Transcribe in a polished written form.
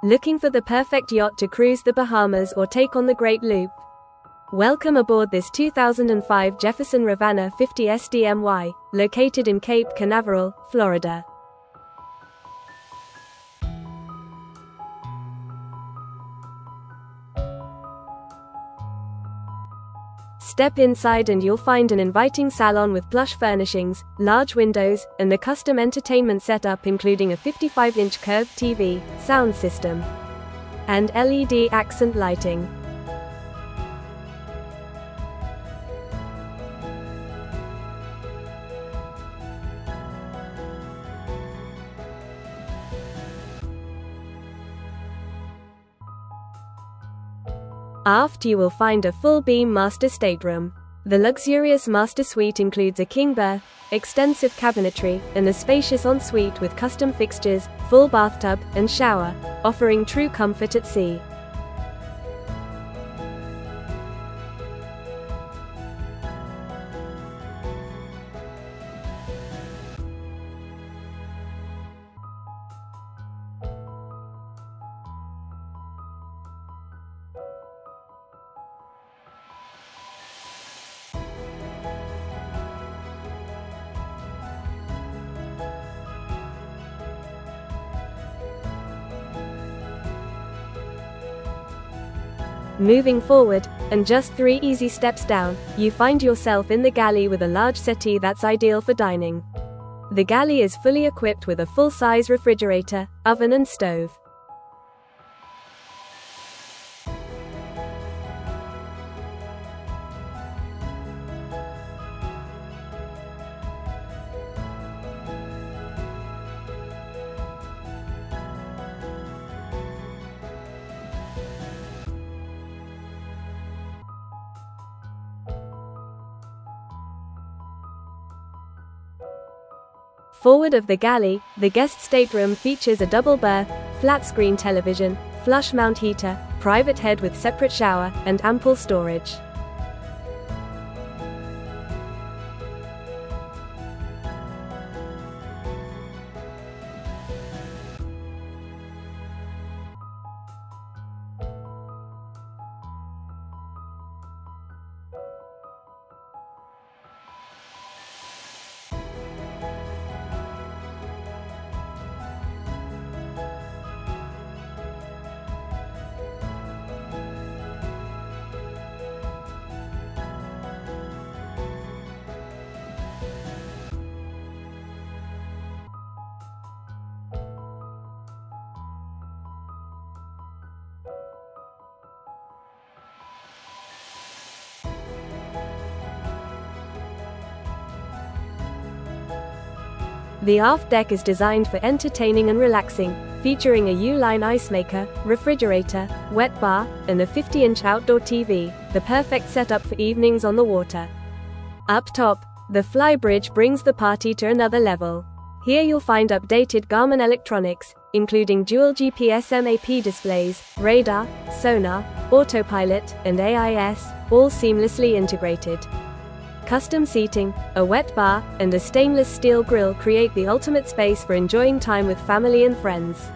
Looking for the perfect yacht to cruise the Bahamas or take on the Great Loop? Welcome aboard this 2005 Jefferson Rivanna 50 SDMY, located in Cape Canaveral, Florida. Step inside and you'll find an inviting salon with plush furnishings, large windows, and a custom entertainment setup including a 55-inch curved TV, sound system, and LED accent lighting. Aft you will find a full-beam master stateroom. The luxurious master suite includes a king berth, extensive cabinetry, and a spacious ensuite with custom fixtures, full bathtub, and shower, offering true comfort at sea. Moving forward, and just 3 easy steps down, you find yourself in the galley with a large settee that's ideal for dining. The galley is fully equipped with a full-size refrigerator, oven and stove. Forward of the galley, the guest stateroom features a double berth, flat-screen television, flush mount heater, private head with separate shower, and ample storage. The aft deck is designed for entertaining and relaxing, featuring a U-line ice maker, refrigerator, wet bar, and a 50-inch outdoor TV, the perfect setup for evenings on the water. Up top, the flybridge brings the party to another level. Here you'll find updated Garmin electronics, including dual GPS MAP displays, radar, sonar, autopilot, and AIS, all seamlessly integrated. Custom seating, a wet bar, and a stainless steel grill create the ultimate space for enjoying time with family and friends.